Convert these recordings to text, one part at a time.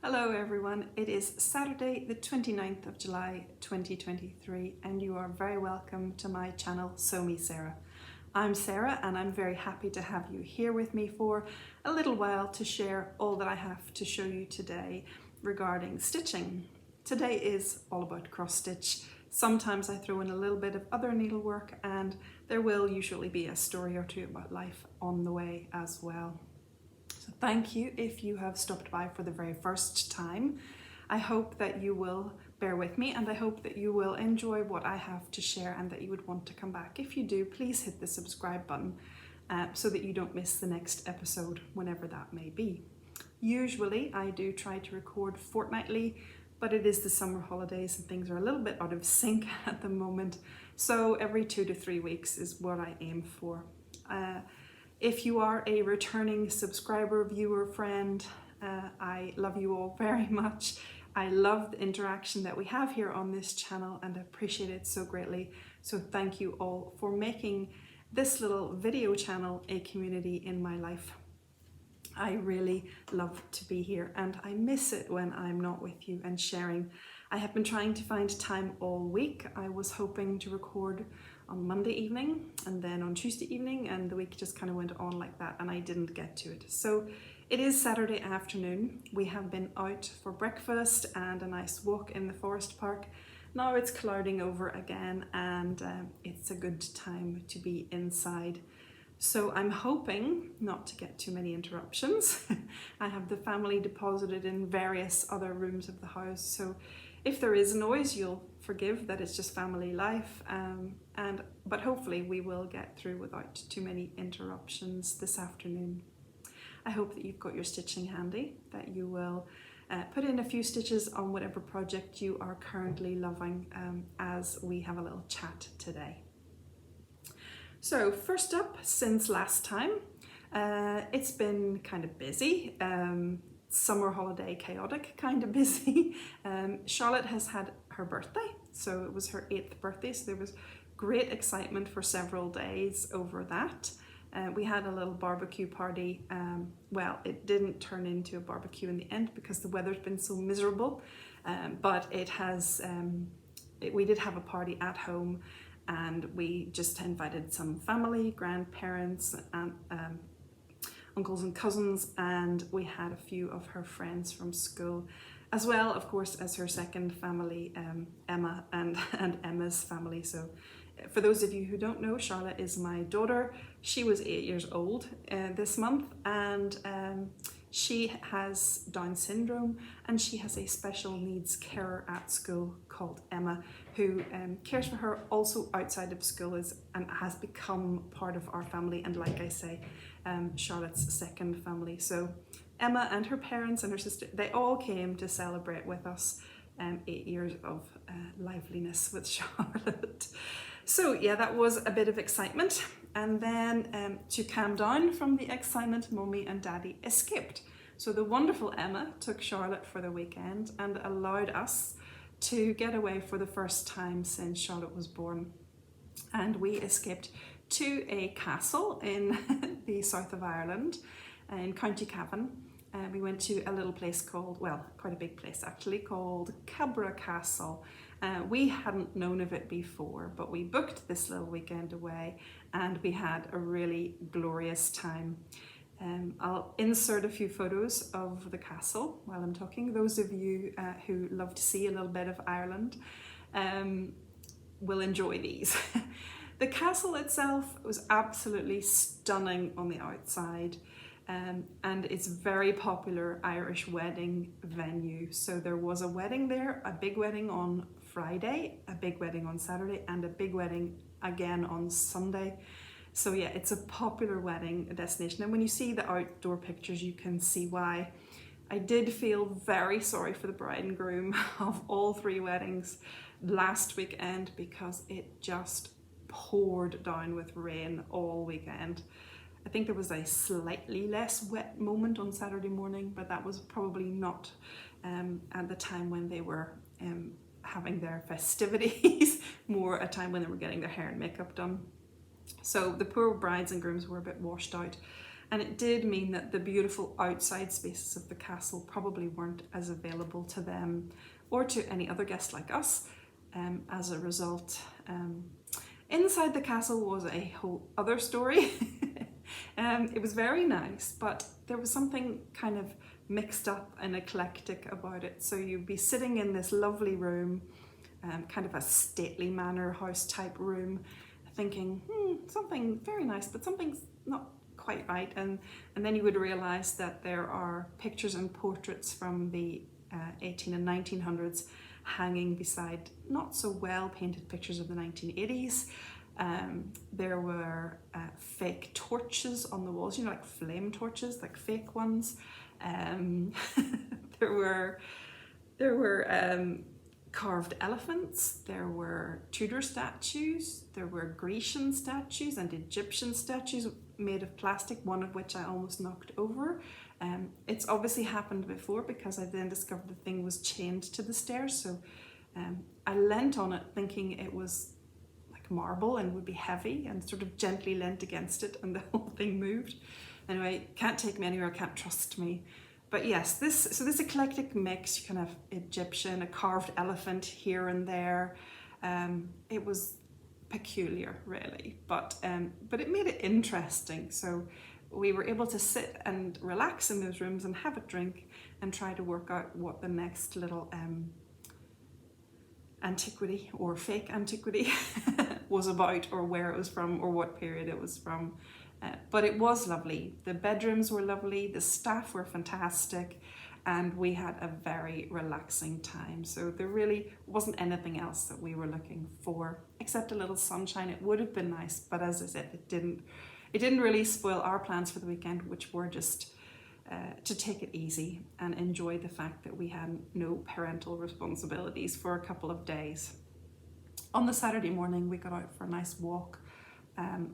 Hello everyone, it is Saturday the 29th of July 2023 and you are very welcome to my channel SewMeSarah. I'm Sarah and I'm very happy to have you here with me for a little while to share all that I have to show you today regarding stitching. Today is all about cross stitch. Sometimes I throw in a little bit of other needlework and there will usually be a story or two about life on the way as well. So thank you if you have stopped by for the very first time. I hope that you will bear with me and I hope that you will enjoy what I have to share and that you would want to come back. If you do, please hit the subscribe button so that you don't miss the next episode whenever that may be. Usually I do try to record fortnightly, but it is the summer holidays and things are a little bit out of sync at the moment. So every 2 to 3 weeks is what I aim for. If you are a returning subscriber, viewer, friend, I love you all very much. I love the interaction that we have here on this channel and appreciate it so greatly. So thank you all for making this little video channel a community in my life. I really love to be here and I miss it when I'm not with you and sharing. I have been trying to find time all week. I was hoping to record on Monday evening and then on Tuesday evening, and the week just kind of went on like that and I didn't get to it. So it is Saturday afternoon. We have been out for breakfast and a nice walk in the forest park. Now it's clouding over again and it's a good time to be inside. So I'm hoping not to get too many interruptions. I have the family deposited in various other rooms of the house, so if there is noise, you'll forgive that it's just family life, but hopefully we will get through without too many interruptions this afternoon. I hope that you've got your stitching handy, that you will put in a few stitches on whatever project you are currently loving as we have a little chat today. So first up, since last time, it's been kind of busy. Summer holiday chaotic, kind of busy. Charlotte has had her birthday, so it was her 8th birthday, so there was great excitement for several days over that. We had a little barbecue party. Well, it didn't turn into a barbecue in the end because the weather's been so miserable, but it has. We did have a party at home and we just invited some family, grandparents and uncles and cousins, and we had a few of her friends from school, as well, of course, as her second family, Emma and Emma's family. So for those of you who don't know, Charlotte is my daughter. She was 8 years old this month, and she has Down syndrome and she has a special needs carer at school called Emma, who cares for her also outside of school and has become part of our family, and like I say, Charlotte's second family. So Emma and her parents and her sister, they all came to celebrate with us 8 years of liveliness with Charlotte. So yeah, that was a bit of excitement. And then to calm down from the excitement, Mummy and Daddy escaped. So the wonderful Emma took Charlotte for the weekend and allowed us to get away for the first time since Charlotte was born. And we escaped to a castle in the south of Ireland, in County Cavan. We went to a little place called, well, quite a big place actually, called Cabra Castle. We hadn't known of it before, but we booked this little weekend away and we had a really glorious time. I'll insert a few photos of the castle while I'm talking. Those of you who love to see a little bit of Ireland will enjoy these. The castle itself was absolutely stunning on the outside, and it's a very popular Irish wedding venue. So there was a wedding there, a big wedding on Friday, a big wedding on Saturday, and a big wedding again on Sunday. So yeah, it's a popular wedding destination, and when you see the outdoor pictures you can see why. I did feel very sorry for the bride and groom of all 3 weddings last weekend because it just poured down with rain all weekend. I think there was a slightly less wet moment on Saturday morning, but that was probably not at the time when they were having their festivities, more a time when they were getting their hair and makeup done. So the poor brides and grooms were a bit washed out. and it did mean that the beautiful outside spaces of the castle probably weren't as available to them or to any other guest like us. As a result, inside the castle was a whole other story. It was very nice, but there was something kind of mixed up and eclectic about it. So you'd be sitting in this lovely room, kind of a stately manor house type room, thinking, something very nice, but something's not quite right. And then you would realize that there are pictures and portraits from the 18 and 1900s hanging beside not so well painted pictures of the 1980s. There were fake torches on the walls, you know, like flame torches, like fake ones. There were carved elephants, there were Tudor statues, there were Grecian statues and Egyptian statues made of plastic, one of which I almost knocked over. It's obviously happened before because I then discovered the thing was chained to the stairs, so I leant on it thinking it was like marble and would be heavy, and sort of gently leant against it and the whole thing moved. Anyway, can't take me anywhere, can't trust me. But yes, this eclectic mix, you can have Egyptian, a carved elephant here and there. It was peculiar, really, but it made it interesting. So we were able to sit and relax in those rooms and have a drink and try to work out what the next little antiquity or fake antiquity was about, or where it was from, or what period it was from. But it was lovely. The bedrooms were lovely, the staff were fantastic, and we had a very relaxing time. So there really wasn't anything else that we were looking for, except a little sunshine. It would have been nice, but as I said, it didn't really spoil our plans for the weekend, which were just to take it easy and enjoy the fact that we had no parental responsibilities for a couple of days. On the Saturday morning, we got out for a nice walk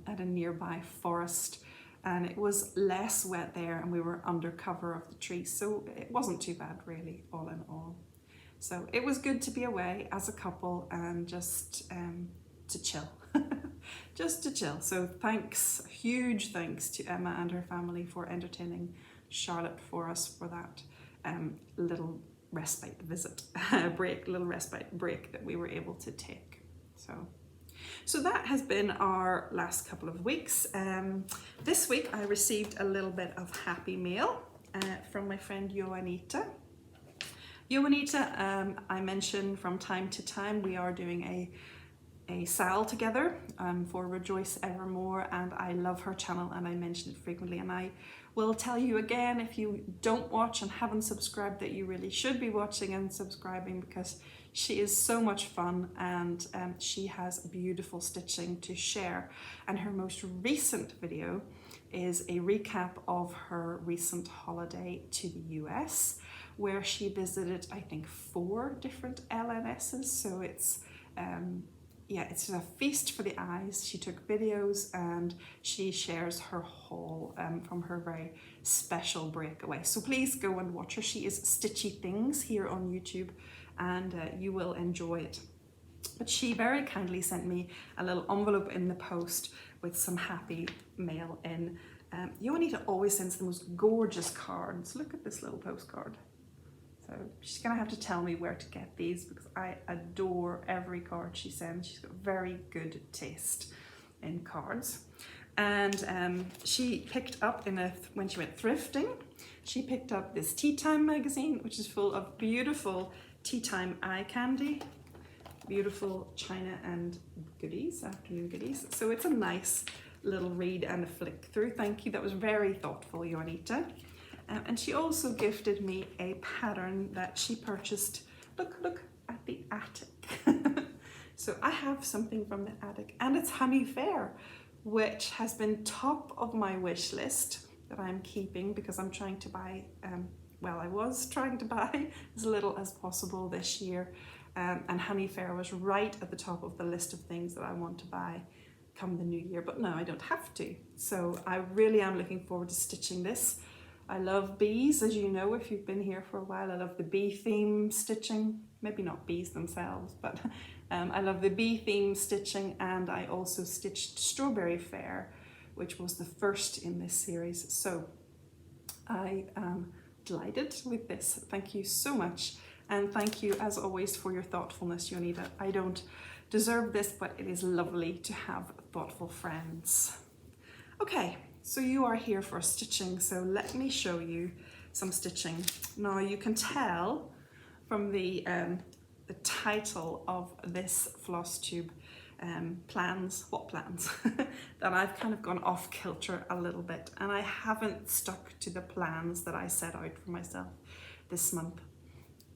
at a nearby forest, and it was less wet there and we were under cover of the trees, so it wasn't too bad really, all in all. So it was good to be away as a couple and just to chill. Just to chill. So huge thanks to Emma and her family for entertaining Charlotte for us for that little respite visit, little respite break that we were able to take. So that has been our last couple of weeks. This week I received a little bit of happy mail from my friend Joanita. Joanita, I mention from time to time we are doing a SAL together for Rejoice Evermore, and I love her channel and I mention it frequently, and I will tell you again, if you don't watch and haven't subscribed, that you really should be watching and subscribing, because she is so much fun, and she has beautiful stitching to share. And her most recent video is a recap of her recent holiday to the US, where she visited, I think, 4 different LNSs. So it's it's a feast for the eyes. She took videos and she shares her haul from her very special breakaway. So please go and watch her. She is Stitchy Things here on YouTube, and you will enjoy it. But she very kindly sent me a little envelope in the post with some happy mail in. Joanita always sends the most gorgeous cards. Look at this little postcard. So she's gonna have to tell me where to get these, because I adore every card she sends. She's got very good taste in cards. And she picked up when she went thrifting, she picked up this Tea Time magazine, which is full of beautiful tea time eye candy, beautiful china and goodies, afternoon goodies. So it's a nice little read and a flick through. Thank you, that was very thoughtful, Joanita. And she also gifted me a pattern that she purchased. Look at the attic. So I have something from the attic, and it's Honey Fair, which has been top of my wish list that I'm keeping, because I'm trying to buy, I was trying to buy as little as possible this year. And Honey Fair was right at the top of the list of things that I want to buy come the new year, but no, I don't have to. So I really am looking forward to stitching this. I love bees, as you know, if you've been here for a while. I love the bee theme stitching, maybe not bees themselves, but I love the bee theme stitching. And I also stitched Strawberry Fair, which was the first in this series. So I am delighted with this. Thank you so much. And thank you as always for your thoughtfulness, Joanita. I don't deserve this, but it is lovely to have thoughtful friends. Okay, so you are here for stitching, so let me show you some stitching. Now you can tell from the title of this Flosstube plans, that I've kind of gone off kilter a little bit, and I haven't stuck to the plans that I set out for myself this month.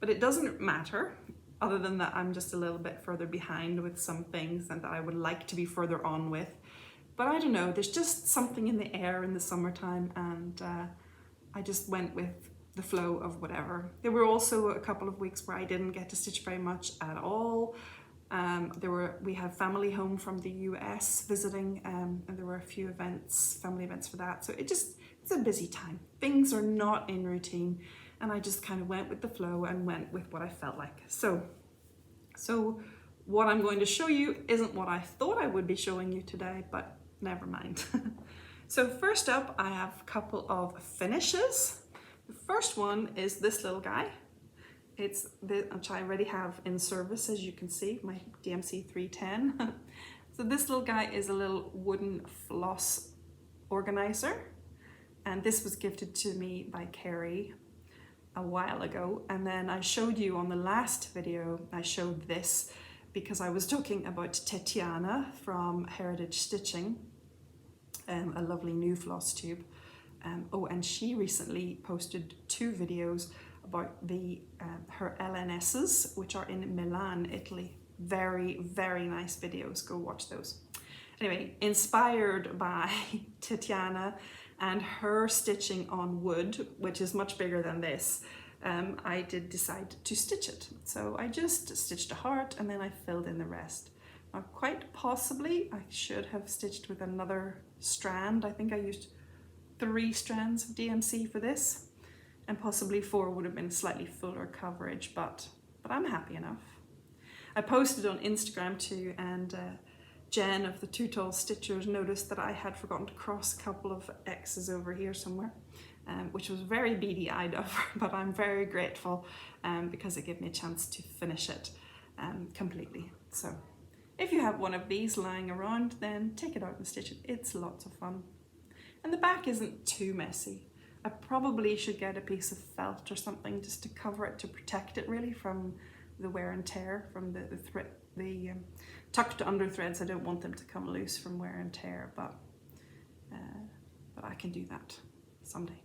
But it doesn't matter, other than that I'm just a little bit further behind with some things and that I would like to be further on with. But I don't know, there's just something in the air in the summertime, and I just went with the flow of whatever. There were also a couple of weeks where I didn't get to stitch very much at all. We had family home from the US visiting, and there were a few events, family events for that. So it's a busy time. Things are not in routine, and I just kind of went with the flow and went with what I felt like. So what I'm going to show you isn't what I thought I would be showing you today, but never mind. So first up, I have a couple of finishes. The first one is this little guy. It's which I already have in service, as you can see, my DMC 310. So this little guy is a little wooden floss organizer, and this was gifted to me by Carrie a while ago. And then I showed you on the last video, I showed this because I was talking about Tetiana from Heritage Stitching, a lovely new floss tube. Oh, and she recently posted 2 videos about her LNSs, which are in Milan, Italy. Very, very nice videos. Go watch those. Anyway, inspired by Tetiana and her stitching on wood, which is much bigger than this, I did decide to stitch it. So I just stitched a heart and then I filled in the rest. Now, quite possibly I should have stitched with another strand. I think I used 3 strands of DMC for this, and possibly 4 would have been slightly fuller coverage, but I'm happy enough. I posted on Instagram too, and Jen of the Two Tall Stitchers noticed that I had forgotten to cross a couple of X's over here somewhere, which was very beady-eyed of her, but I'm very grateful because it gave me a chance to finish it completely. So if you have one of these lying around, then take it out and stitch it. It's lots of fun. And the back isn't too messy. I probably should get a piece of felt or something just to cover it, to protect it really from the wear and tear, from the tucked under threads. I don't want them to come loose from wear and tear, but I can do that someday.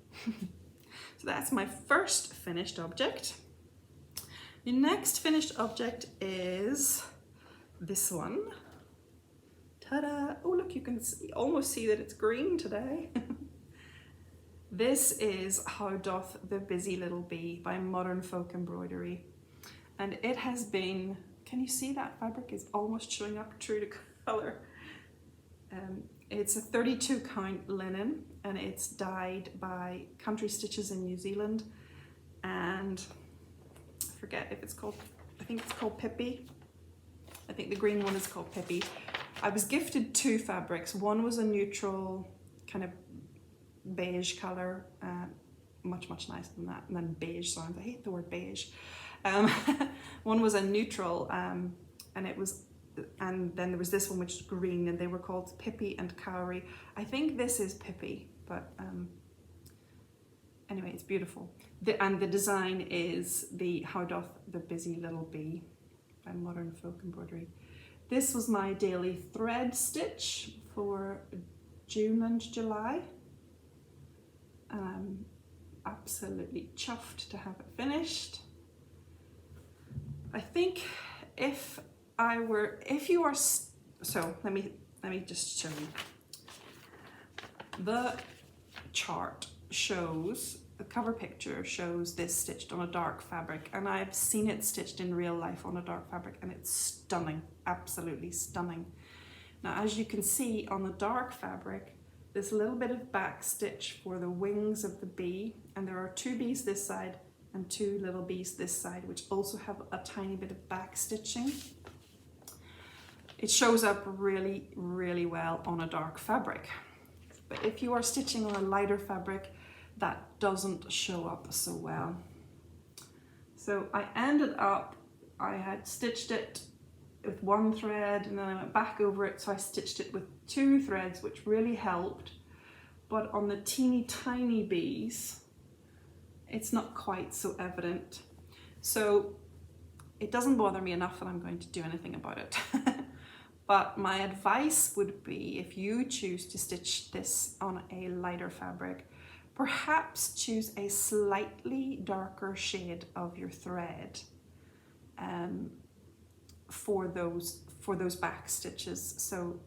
So that's my first finished object. The next finished object is this one. Ta-da! Oh look, you can almost see that it's green today. This is How Doth the Busy Little Bee by Modern Folk Embroidery. And it has been, can you see that fabric is almost showing up true to colour? It's a 32 count linen, and it's dyed by Country Stitches in New Zealand. And I forget if it's called, I think it's called Pippi. I think the green one is called Pippi. I was gifted 2 fabrics. One was a neutral kind of beige colour, much nicer than that, and then beige sounds, I hate the word beige. One was a neutral, and then there was this one which is green, and they were called Pippi and Cowrie. I think this is Pippi, but anyway, it's beautiful. And the design is the How Doth the Busy Little Bee by Modern Folk Embroidery. This was my daily thread stitch for June and July. And I'm absolutely chuffed to have it finished. I think so let me just show you. The chart shows, the cover picture shows this stitched on a dark fabric, and I've seen it stitched in real life on a dark fabric, and it's stunning, absolutely stunning. Now, as you can see on the dark fabric, this little bit of back stitch for the wings of the bee, and there are 2 bees this side and 2 little bees this side, which also have a tiny bit of back stitching. It shows up really, really well on a dark fabric. But if you are stitching on a lighter fabric, that doesn't show up so well. So I ended up, I had stitched it with one thread and then I went back over it, so I stitched it with 2 threads, which really helped. But on the teeny tiny bees, it's not quite so evident. So it doesn't bother me enough that I'm going to do anything about it. But my advice would be, if you choose to stitch this on a lighter fabric, perhaps choose a slightly darker shade of your thread for those back stitches. So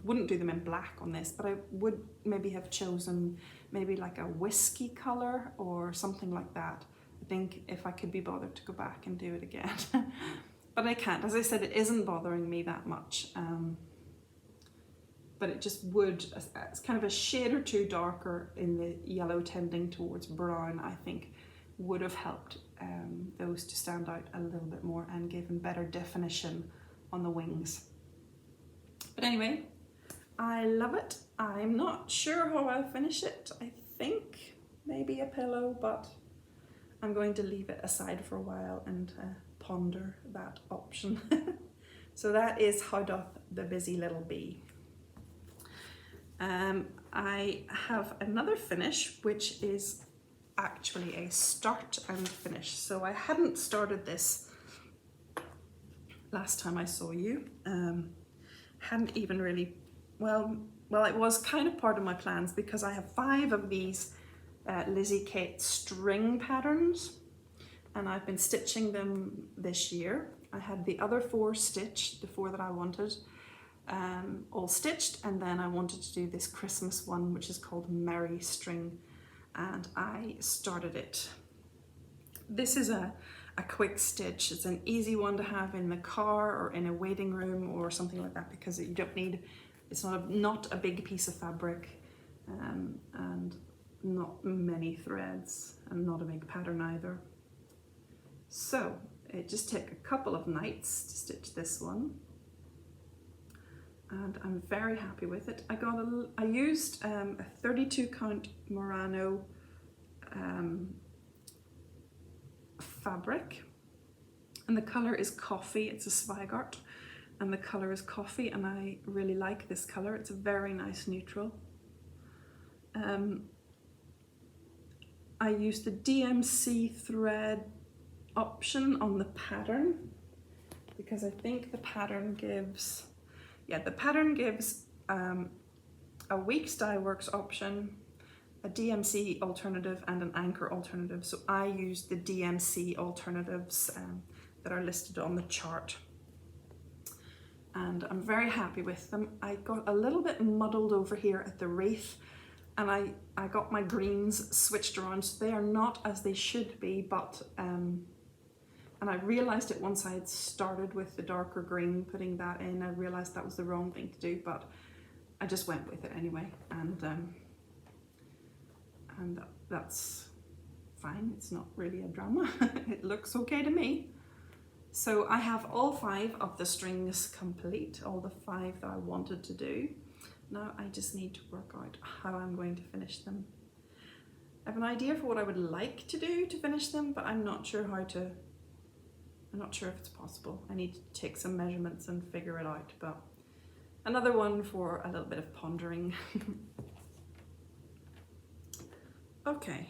wouldn't do them in black on this, but I would maybe have chosen maybe like a whiskey color or something like that. I think if I could be bothered to go back and do it again. But I can't. As I said, it isn't bothering me that much. But it just would, it's kind of a shade or 2 darker in the yellow tending towards brown, I think would have helped those to stand out a little bit more and given better definition on the wings. But anyway, I love it. I'm not sure how I'll finish it. I think maybe a pillow, but I'm going to leave it aside for a while and ponder that option. So that is How Doth the Busy Little Bee. I have another finish, which is actually a start and finish. So I hadn't started this last time I saw you. Hadn't even really, well, it was kind of part of my plans because I have 5 of these Lizzie Kate string patterns and I've been stitching them this year. I had the other 4 stitched, the 4 that I wanted, all stitched, and then I wanted to do this Christmas one, which is called Merry String, and I started it. This is a quick stitch. It's an easy one to have in the car or in a waiting room or something like that, because you don't need, it's not a big piece of fabric and not many threads and not a big pattern either. So it just took a couple of nights to stitch this one, and I'm very happy with it. I used a 32 count Murano fabric, and the color is coffee. It's a Zweigart and the color is coffee, and I really like this color. It's a very nice neutral. I used the DMC thread option on the pattern because I think the pattern gives, a Weeks Dye Works option, a DMC alternative and an anchor alternative. So I used the DMC alternatives that are listed on the chart, and I'm very happy with them. I got a little bit muddled over here at the wreath, and I got my greens switched around, so they are not as they should be, but and I realized it once I had started with the darker green, putting that in. I realized that was the wrong thing to do, but I just went with it anyway, and that's fine. It's not really a drama. It looks okay to me. So I have all 5 of the strings complete, all the 5 that I wanted to do. Now I just need to work out how I'm going to finish them. I have an idea for what I would like to do to finish them, but I'm not sure if it's possible. I need to take some measurements and figure it out, but another one for a little bit of pondering. Okay,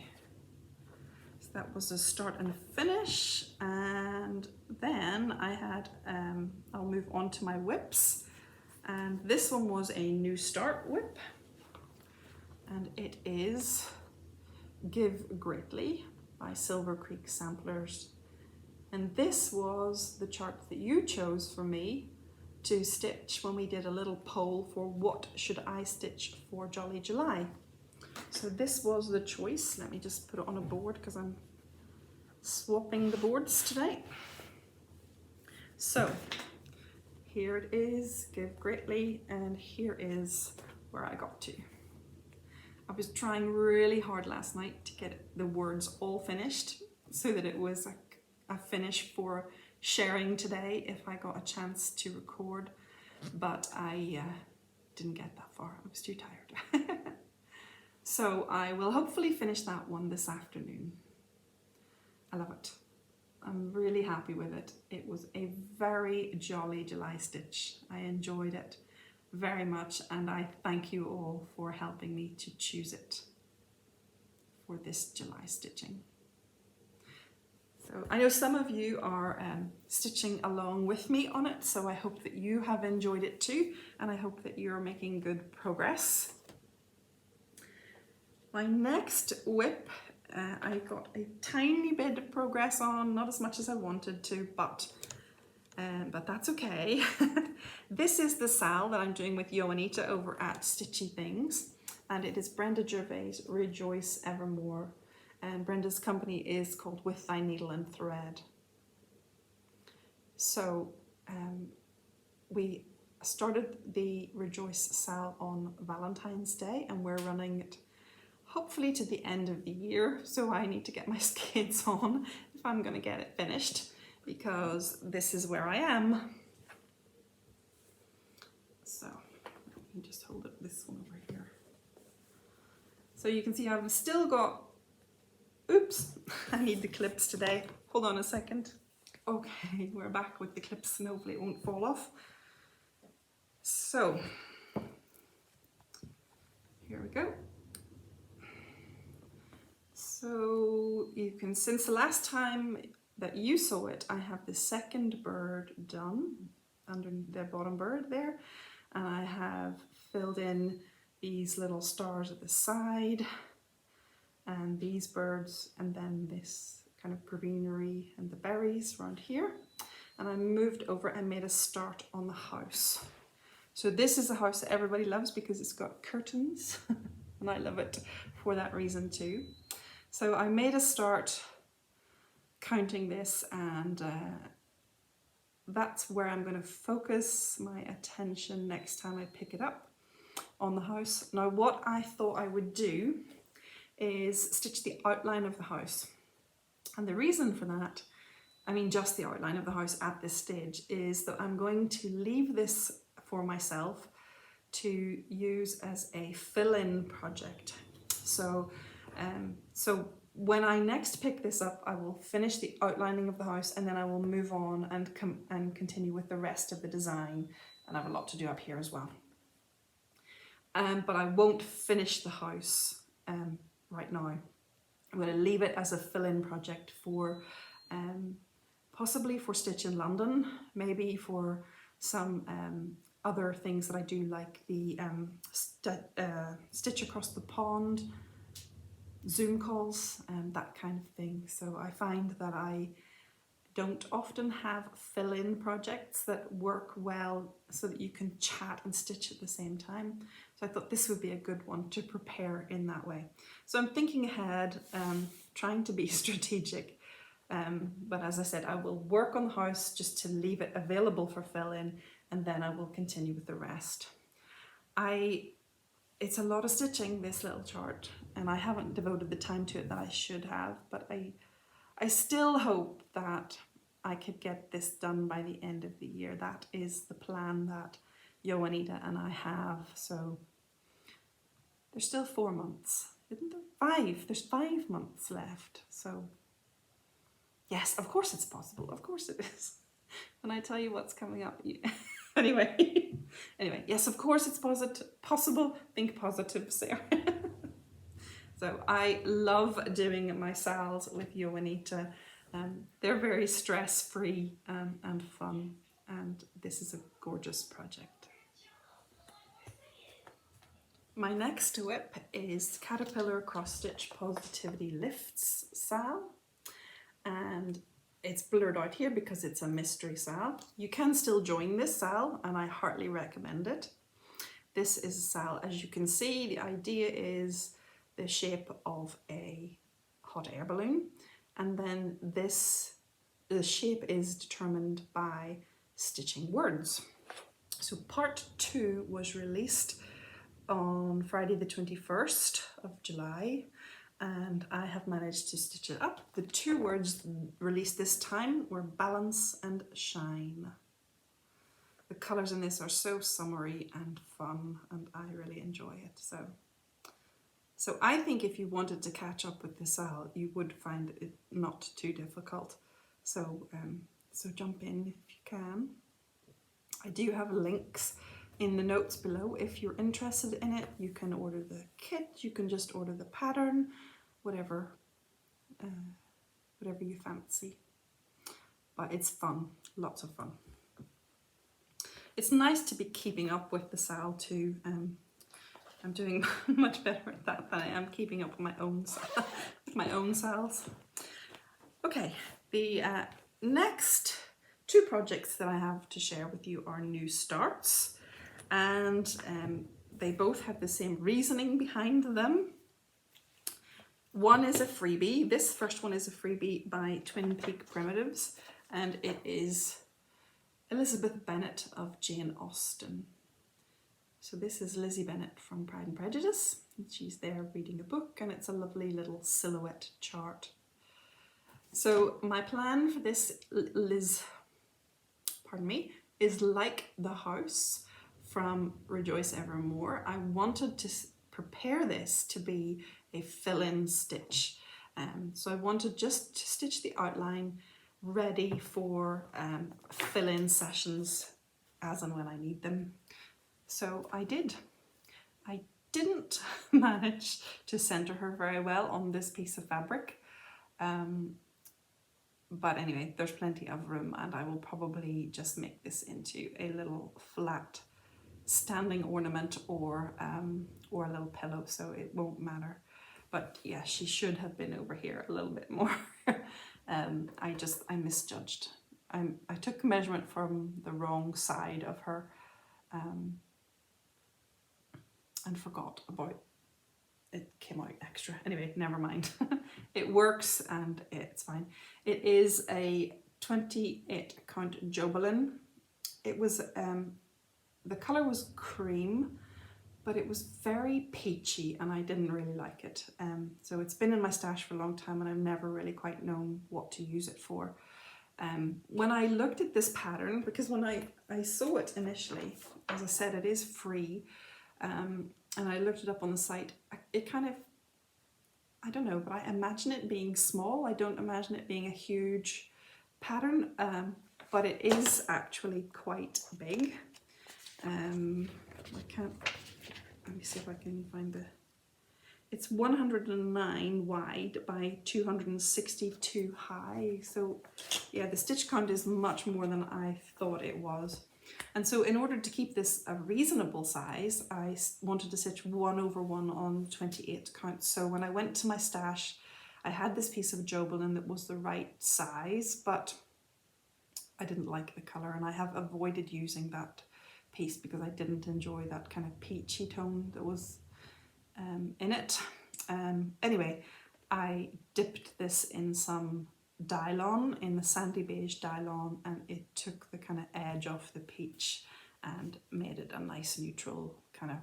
so that was a start and finish, and then I had, I'll move on to my whips, and this one was a new start whip, and it is Give Greatly by Silver Creek Samplers. And this was the chart that you chose for me to stitch when we did a little poll for what should I stitch for Jolly July. So this was the choice. Let me just put it on a board because I'm swapping the boards today. So here it is, Give Greatly, and here is where I got to. I was trying really hard last night to get the words all finished so that it was a finish for sharing today if I got a chance to record, but I didn't get that far. I was too tired. So I will hopefully finish that one this afternoon. I love it. I'm really happy with it. It was a very jolly July stitch. I enjoyed it very much, and I thank you all for helping me to choose it for this July stitching. So I know some of you are stitching along with me on it, so I hope that you have enjoyed it too, and I hope that you're making good progress. My next whip, I got a tiny bit of progress on, not as much as I wanted to, but that's okay. This is the SAL that I'm doing with Joanita over at Stitchy Things, and it is Brenda Gervais' Rejoice Evermore. And Brenda's company is called With Thy Needle and Thread. So we started the Rejoice SAL on Valentine's Day, and we're running it hopefully to the end of the year. So I need to get my skates on if I'm going to get it finished, because this is where I am. So let me just hold it this one over here. So you can see I've still got, oops, I need the clips today. Hold on a second. Okay, we're back with the clips and hopefully it won't fall off. So, here we go. So you can, since the last time that you saw it, I have the second bird done under the bottom bird there. And I have filled in these little stars at the side, and these birds, and then this kind of greenery and the berries around here. And I moved over and made a start on the house. So this is a house that everybody loves because it's got curtains, and I love it for that reason too. So I made a start counting this, and that's where I'm going to focus my attention next time I pick it up on the house. Now what I thought I would do is stitch the outline of the house. And the reason for that, I mean just the outline of the house at this stage, is that I'm going to leave this for myself to use as a fill-in project. So when I next pick this up, I will finish the outlining of the house, and then I will move on and continue with the rest of the design. And I have a lot to do up here as well. But I won't finish the house right now. I'm going to leave it as a fill-in project for possibly for Stitch in London, maybe for some other things that I do, like the Stitch Across the Pond, Zoom calls, and that kind of thing. So I find that I don't often have fill-in projects that work well so that you can chat and stitch at the same time. So I thought this would be a good one to prepare in that way. So I'm thinking ahead, trying to be strategic. But as I said, I will work on the house just to leave it available for fill-in, and then I will continue with the rest. It's a lot of stitching, this little chart, and I haven't devoted the time to it that I should have, but I still hope that I could get this done by the end of the year. That is the plan that Joanita and I have. So there's still 4 months, isn't there? 5. There's 5 months left. So yes, of course it's possible. Of course it is. When I tell you what's coming up, anyway, yes, of course it's possible. Think positive, Sarah. So I love doing my SALs with Joanita. They're very stress-free and fun, and this is a gorgeous project. My next whip is Caterpillar Cross Stitch Positivity Lifts SAL, and it's blurred out here because it's a mystery SAL. You can still join this SAL, and I heartily recommend it. This is a SAL, as you can see, the idea is the shape of a hot air balloon, and then the shape is determined by stitching words. So part 2 was released on Friday the 21st of July, and I have managed to stitch it up. The 2 words released this time were balance and shine. the colours in this are so summery and fun, and I really enjoy it. So I think if you wanted to catch up with the SAL, you would find it not too difficult. So jump in if you can. I do have links in the notes below if you're interested in it. You can order the kit, you can just order the pattern, whatever you fancy. But it's fun, lots of fun. It's nice to be keeping up with the SAL too. I'm doing much better at that than I am keeping up with my own SALs. Okay, the next two projects that I have to share with you are new starts, and they both have the same reasoning behind them. One is a freebie. This first one is a freebie by Twin Peak Primitives, and it is Elizabeth Bennet of Jane Austen. So this is Lizzie Bennet from Pride and Prejudice. She's there reading a book, and it's a lovely little silhouette chart. So my plan for this is like the house from Rejoice Evermore. I wanted to prepare this to be a fill-in stitch. So I wanted just to stitch the outline ready for fill-in sessions as and when I need them. So I did. I didn't manage to center her very well on this piece of fabric. But anyway, there's plenty of room, and I will probably just make this into a little flat standing ornament or a little pillow, so it won't matter. But yeah, she should have been over here a little bit more. I misjudged. I took measurement from the wrong side of her and forgot about it. Came out extra. Anyway, never mind. It works and it's fine. It is a 28 count Jobelin. It was the color was cream, but it was very peachy and I didn't really like it. So it's been in my stash for a long time and I've never really quite known what to use it for. When I looked at this pattern, because when I saw it initially, as I said, it is free, and I looked it up on the site, it kind of, I don't know, but I imagine it being small. I don't imagine it being a huge pattern, but it is actually quite big. Let me see if I can find it's 109 wide by 262 high. So yeah, the stitch count is much more than I thought it was. And so in order to keep this a reasonable size, I wanted to stitch 1/1 on 28 count. So when I went to my stash, I had this piece of Jobelin that was the right size, but I didn't like the color, and I have avoided using that piece because I didn't enjoy that kind of peachy tone that was in it. Anyway, I dipped this in some Dylon, in the sandy beige Dylon, and it took the kind of edge off the peach and made it a nice neutral kind of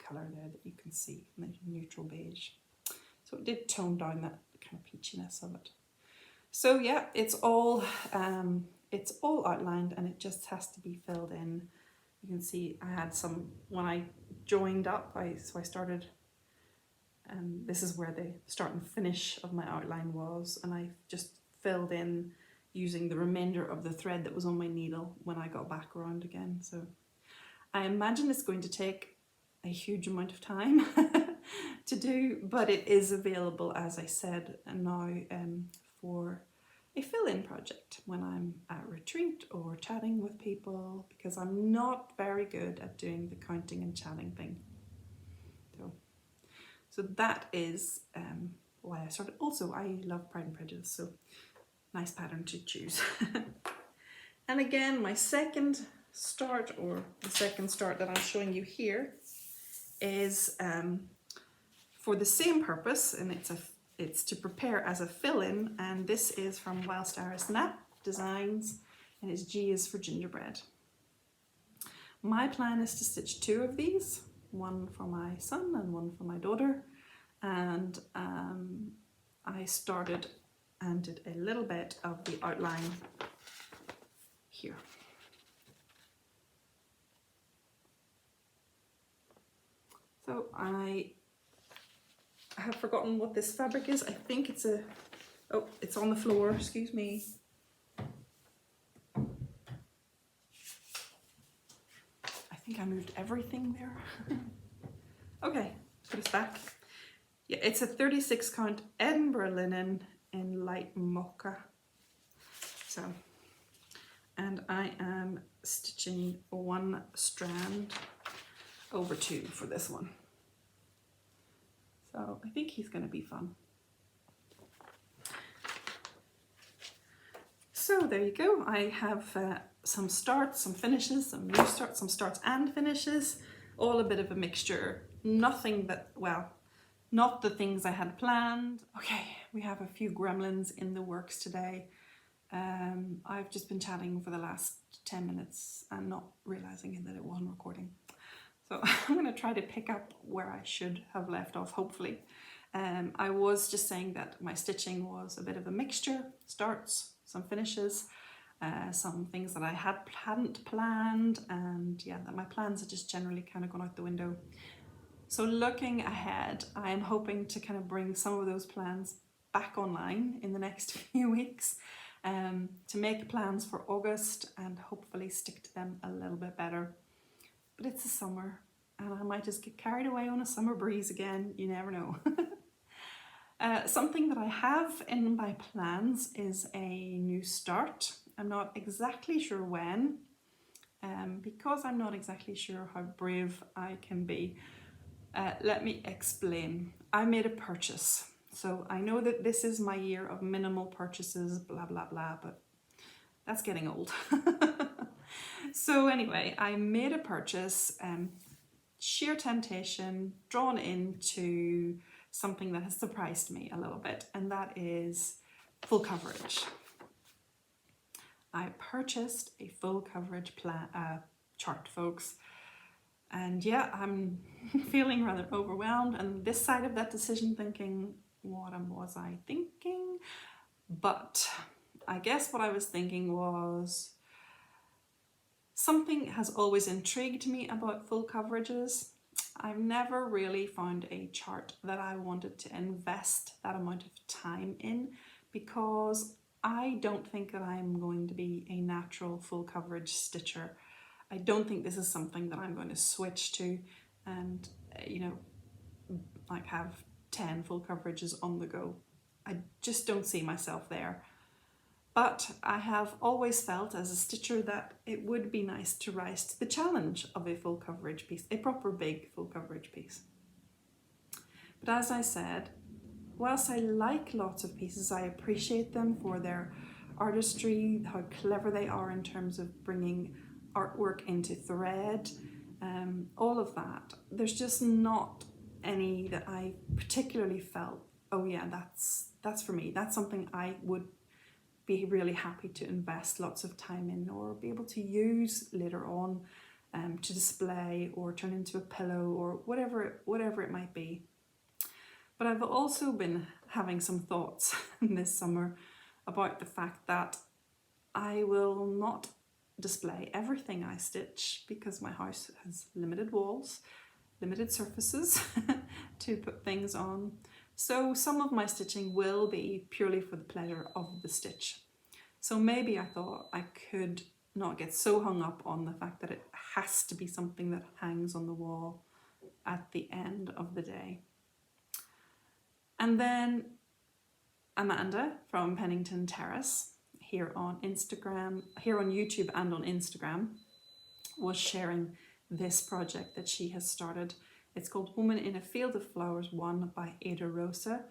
colour there that you can see, neutral beige. So it did tone down that kind of peachiness of it. So yeah, it's all outlined and it just has to be filled in. You can see I had some, when I joined up, so I started, this is where the start and finish of my outline was, and I just filled in using the remainder of the thread that was on my needle when I got back around again. So I imagine it's going to take a huge amount of time to do, but it is available, as I said, now for a fill-in project when I'm at retreat or chatting with people, because I'm not very good at doing the counting and chatting thing. So that is why I started. Also, I love Pride and Prejudice, so nice pattern to choose. And again, my second start, or the second start that I'm showing you here, is for the same purpose, and it's to prepare as a fill-in, and this is from Whilst Iris Nap Designs, and its G is for gingerbread. My plan is to stitch 2 of these, one for my son and one for my daughter, and I started and did a little bit of the outline here. So I have forgotten what this fabric is. I think it's a, oh, it's on the floor, excuse me. I think I moved everything there. Okay, put it back. Yeah, it's a 36 count Edinburgh linen in light mocha. So, and I am stitching one strand over two for this one. So I think he's going to be fun. So there you go. I have some starts, some finishes, some new starts, some starts and finishes, all a bit of a mixture. Nothing but, well, not the things I had planned. Okay, we have a few gremlins in the works today. I've just been chatting for the last 10 minutes and not realizing that it wasn't recording. So I'm going to try to pick up where I should have left off, hopefully. I was just saying that my stitching was a bit of a mixture, starts, some finishes, some things that I hadn't planned, and yeah, that my plans had just generally kind of gone out the window. So looking ahead, I am hoping to kind of bring some of those plans back online in the next few weeks, to make plans for August and hopefully stick to them a little bit better. But it's the summer and I might just get carried away on a summer breeze again, you never know. Something that I have in my plans is a new start. I'm not exactly sure when, because I'm not exactly sure how brave I can be. Let me explain. I made a purchase. So I know that this is my year of minimal purchases, blah, blah, blah, but that's getting old. So anyway, I made a purchase, sheer temptation, drawn into something that has surprised me a little bit, and that is full coverage. I purchased a full coverage chart, folks. And yeah, I'm feeling rather overwhelmed, and this side of that decision thinking, what was I thinking? But I guess what I was thinking was, something has always intrigued me about full coverages. I've never really found a chart that I wanted to invest that amount of time in, because I don't think that I'm going to be a natural full coverage stitcher. I don't think this is something that I'm going to switch to and, you know, like have 10 full coverages on the go. I just don't see myself there. But I have always felt as a stitcher that it would be nice to rise to the challenge of a full coverage piece, a proper big full coverage piece. But as I said, whilst I like lots of pieces, I appreciate them for their artistry, how clever they are in terms of bringing artwork into thread, all of that. There's just not any that I particularly felt, oh yeah, that's for me. That's something I would be really happy to invest lots of time in, or be able to use later on, to display or turn into a pillow or whatever it might be. But I've also been having some thoughts this summer about the fact that I will not display everything I stitch, because my house has limited walls, limited surfaces to put things on. So some of my stitching will be purely for the pleasure of the stitch. So maybe I thought I could not get so hung up on the fact that it has to be something that hangs on the wall at the end of the day. And then Amanda from Pennington Terrace, here on YouTube and on Instagram, was sharing this project that she has started. It's called Woman in a Field of Flowers 1 by Rosa.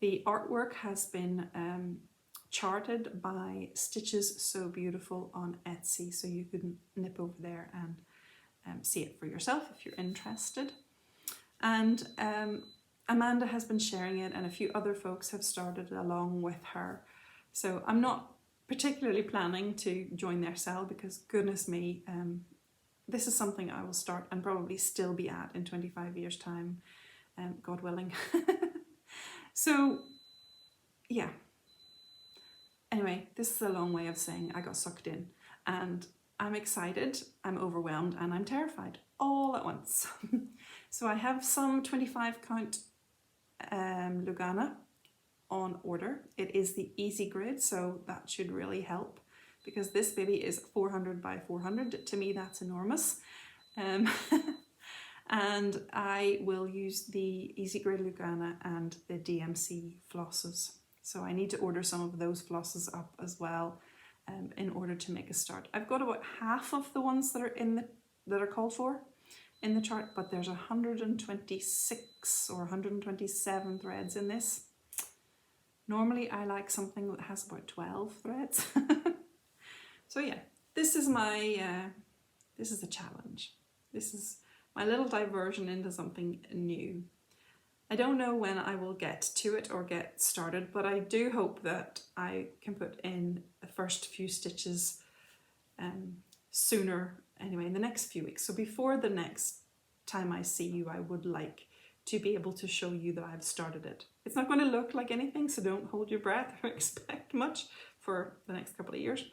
The artwork has been charted by Stitches So Beautiful on Etsy, so you can nip over there and see it for yourself if you're interested. And Amanda has been sharing it, and a few other folks have started along with her. So I'm not particularly planning to join their SAL, because goodness me, this is something I will start and probably still be at in 25 years time, God willing. So yeah, anyway, this is a long way of saying I got sucked in, and I'm excited, I'm overwhelmed, and I'm terrified. all at once. So I have some 25 count Lugana on order. It is the easy grid, so that should really help because this baby is 400 by 400. To me, that's enormous. And I will use the Easy Grid Lugana and the DMC flosses. So I need to order some of those flosses up as well in order to make a start. I've got about half of the ones that are called for in the chart, but there's 126 or 127 threads in this. Normally I like something that has about 12 threads. So yeah, this is my this is a challenge. This is my little diversion into something new. I don't know when I will get to it or get started, but I do hope that I can put in the first few stitches sooner, anyway, in the next few weeks. So before the next time I see you, I would like to be able to show you that I've started it. It's not going to look like anything, so don't hold your breath or expect much for the next couple of years.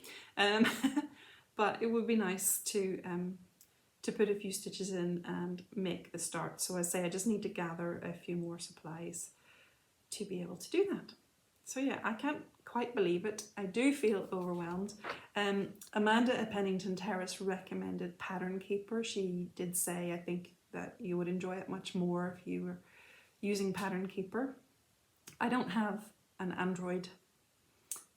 But it would be nice to put a few stitches in and make the start. So I say I just need to gather a few more supplies to be able to do that. So yeah, I can't quite believe it. I do feel overwhelmed. Amanda at Pennington Terrace recommended Pattern Keeper. She did say, I think, that you would enjoy it much more if you were using Pattern Keeper. I don't have an Android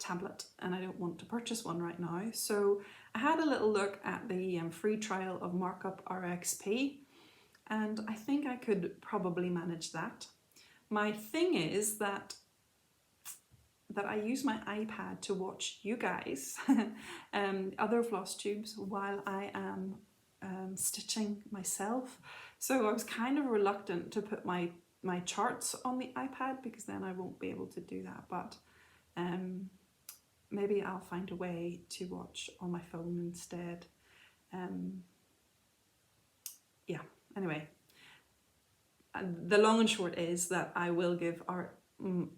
tablet and I don't want to purchase one right now. So I had a little look at the free trial of Markup RXP and I think I could probably manage that. My thing is that I use my iPad to watch you guys, other floss tubes, while I am stitching myself. So I was kind of reluctant to put my charts on the iPad because then I won't be able to do that. But maybe I'll find a way to watch on my phone instead. Yeah, anyway. The long and short is that I will give our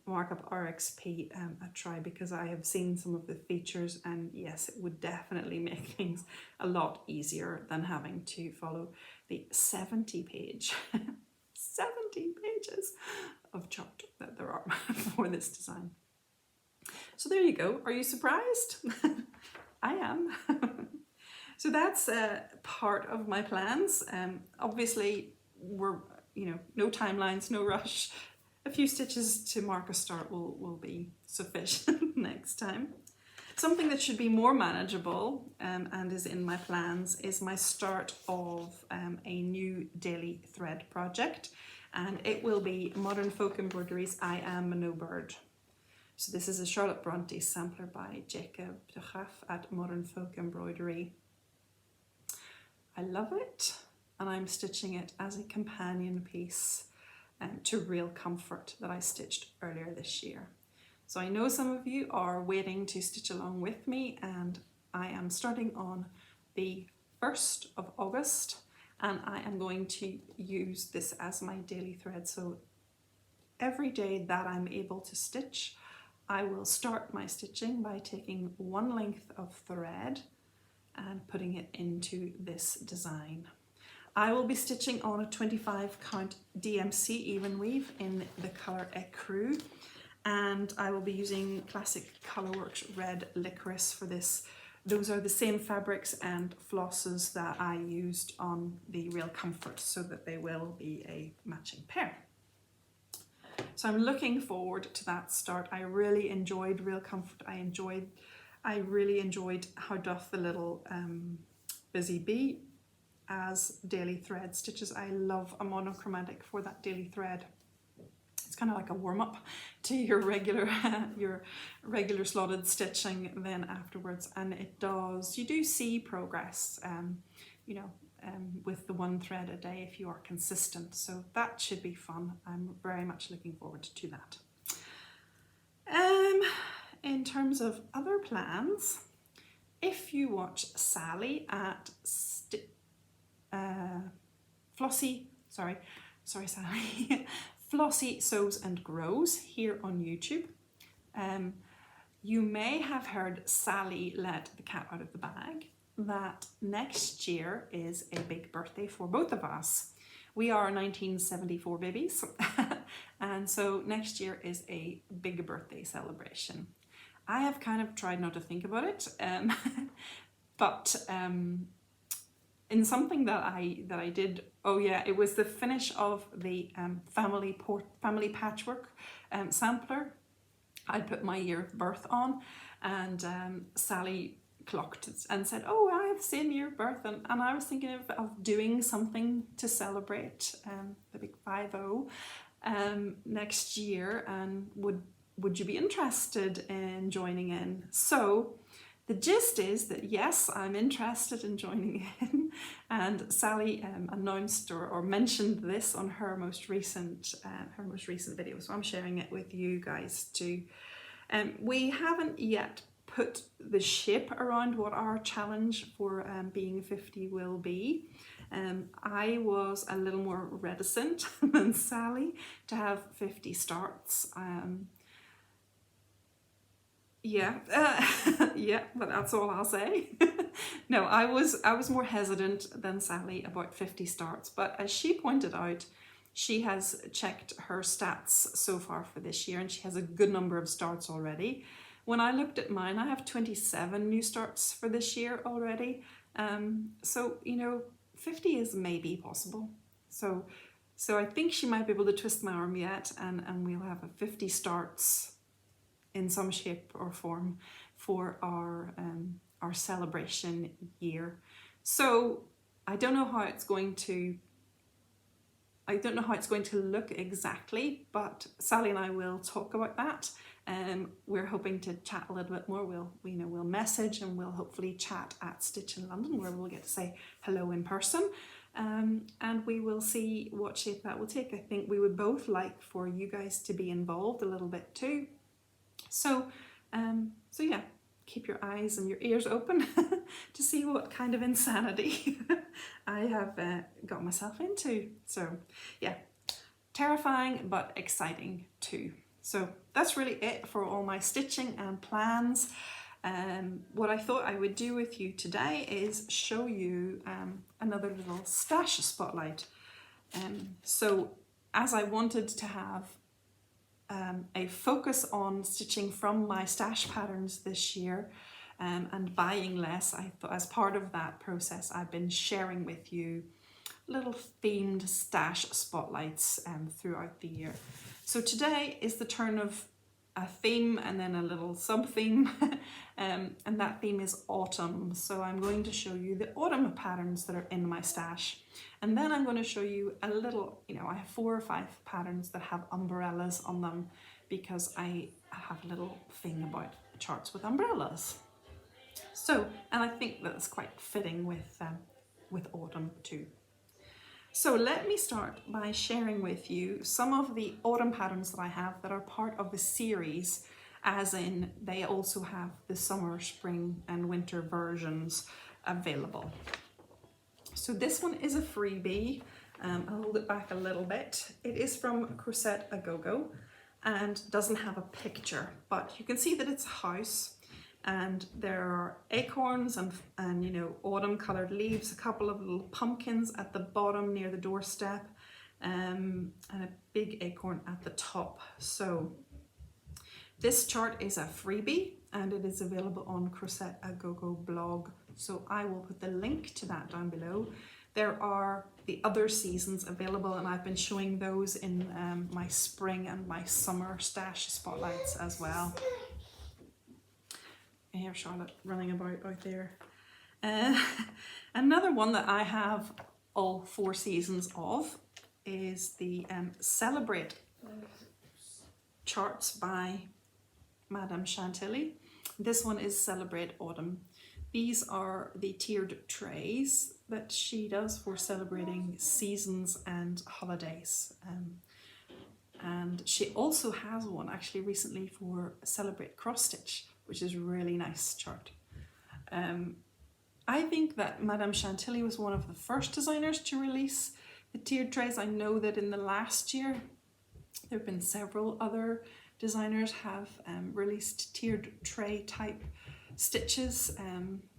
Markup RXP a try because I have seen some of the features and yes, it would definitely make things a lot easier than having to follow the 70 pages of chart that there are for this design. So there you go. Are you surprised? I am. So that's part of my plans. Obviously, we're, no timelines, no rush. A few stitches to mark a start will be sufficient next time. Something that should be more manageable and is in my plans is my start of a new daily thread project, and it will be Modern Folk Embroideries I Am No Bird. So this is a Charlotte Bronte sampler by Jacob de Graaf at Modern Folk Embroidery. I love it, and I'm stitching it as a companion piece to Real Comfort that I stitched earlier this year. So I know some of you are waiting to stitch along with me, and I am starting on the 1st of August and I am going to use this as my daily thread. So every day that I'm able to stitch, I will start my stitching by taking one length of thread and putting it into this design. I will be stitching on a 25 count DMC even weave in the colour Ecru, and I will be using Classic Colourworks Red Licorice for this. Those are the same fabrics and flosses that I used on the Real Comfort, so that they will be a matching pair. So I'm looking forward to that start. I really enjoyed Real Comfort. I really enjoyed How Doth the Little Busy Bee as daily thread stitches. I love a monochromatic for that daily thread. It's kind of like a warm-up to your regular slotted stitching then afterwards, and it does, you do see progress with the one thread a day if you are consistent, so that should be fun. I'm very much looking forward to that. In terms of other plans, if you watch Sally at Sally Flossie Sews and Grows here on YouTube, you may have heard Sally let the cat out of the bag that next year is a big birthday for both of us. We are 1974 babies, and so next year is a big birthday celebration. I have kind of tried not to think about it, but in something that I did, oh yeah, it was the finish of the family patchwork sampler. I put my year of birth on, and Sally clocked and said, oh, I have the same year of birth, and I was thinking of doing something to celebrate the big 5-0 next year, and would you be interested in joining in? So the gist is that yes, I'm interested in joining in, and Sally announced or mentioned this on her most recent video, so I'm sharing it with you guys too. We haven't yet put the shape around what our challenge for being 50 will be. I was a little more reticent than Sally to have 50 starts. Yeah, but that's all I'll say. No, I was more hesitant than Sally about 50 starts, but as she pointed out, she has checked her stats so far for this year and she has a good number of starts already. When I looked at mine, I have 27 new starts for this year already. So, you know, 50 is maybe possible. So I think she might be able to twist my arm yet, and we'll have a 50 starts in some shape or form for our celebration year. So I don't know how it's going to look exactly, but Sally and I will talk about that. We're hoping to chat a little bit more. We'll message, and we'll hopefully chat at Stitch in London, where we'll get to say hello in person. And we will see what shape that will take. I think we would both like for you guys to be involved a little bit too. So yeah, keep your eyes and your ears open to see what kind of insanity I have got myself into. So yeah, terrifying but exciting too. So that's really it for all my stitching and plans. What I thought I would do with you today is show you another little stash spotlight. So as I wanted to have a focus on stitching from my stash patterns this year and buying less, I thought as part of that process I've been sharing with you little themed stash spotlights throughout the year. So today is the turn of a theme and then a little sub-theme, and that theme is autumn. So I'm going to show you the autumn patterns that are in my stash, and then I'm going to show you a little, I have 4 or 5 patterns that have umbrellas on them because I have a little thing about charts with umbrellas. So, and I think that's quite fitting with autumn too. So let me start by sharing with you some of the autumn patterns that I have that are part of the series, as in they also have the summer, spring and winter versions available. So this one is a freebie. I'll hold it back a little bit. It is from Crochet A Go-Go and doesn't have a picture, but you can see that it's a house. And there are acorns and autumn colored leaves, a couple of little pumpkins at the bottom near the doorstep, and a big acorn at the top. So this chart is a freebie and it is available on Crochet A Go-Go blog. So I will put the link to that down below. There are the other seasons available, and I've been showing those in my spring and my summer stash spotlights as well. Here's Charlotte running about out there. Another one that I have all 4 seasons of is the Celebrate charts by Madame Chantilly. This one is Celebrate Autumn. These are the tiered trays that she does for celebrating seasons and holidays. And she also has one actually recently for Celebrate Cross Stitch, which is a really nice chart. I think that Madame Chantilly was one of the first designers to release the tiered trays. I know that in the last year there have been several other designers have released tiered tray type stitches,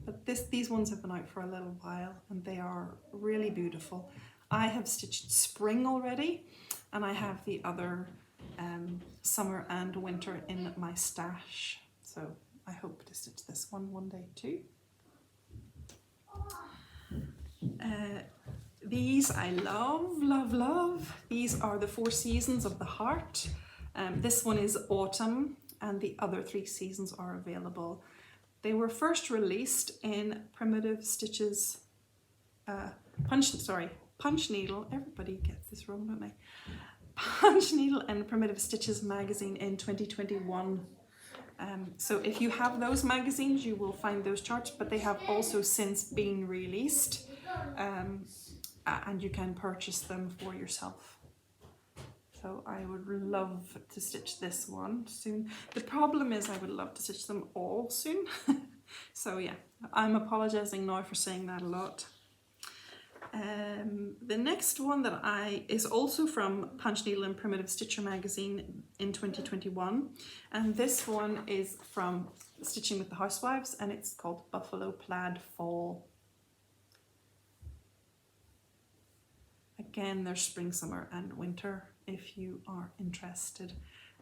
but these ones have been out for a little while and they are really beautiful. I have stitched spring already, and I have the other summer and winter in my stash, so I hope to stitch this one day too. These I love. These are the 4 seasons of the heart. This one is autumn and the other 3 seasons are available. They were first released in Primitive Stitches, Punch Needle, everybody gets this wrong, don't they? Punch Needle and Primitive Stitches magazine in 2021. So if you have those magazines, you will find those charts, but they have also since been released, and you can purchase them for yourself. So I would love to stitch this one soon. The problem is I would love to stitch them all soon. So yeah, I'm apologizing now for saying that a lot. The next one that is also from Punch Needle and Primitive Stitcher magazine in 2021, and this one is from Stitching with the Housewives, and it's called Buffalo Plaid Fall. Again, there's spring, summer and winter if you are interested,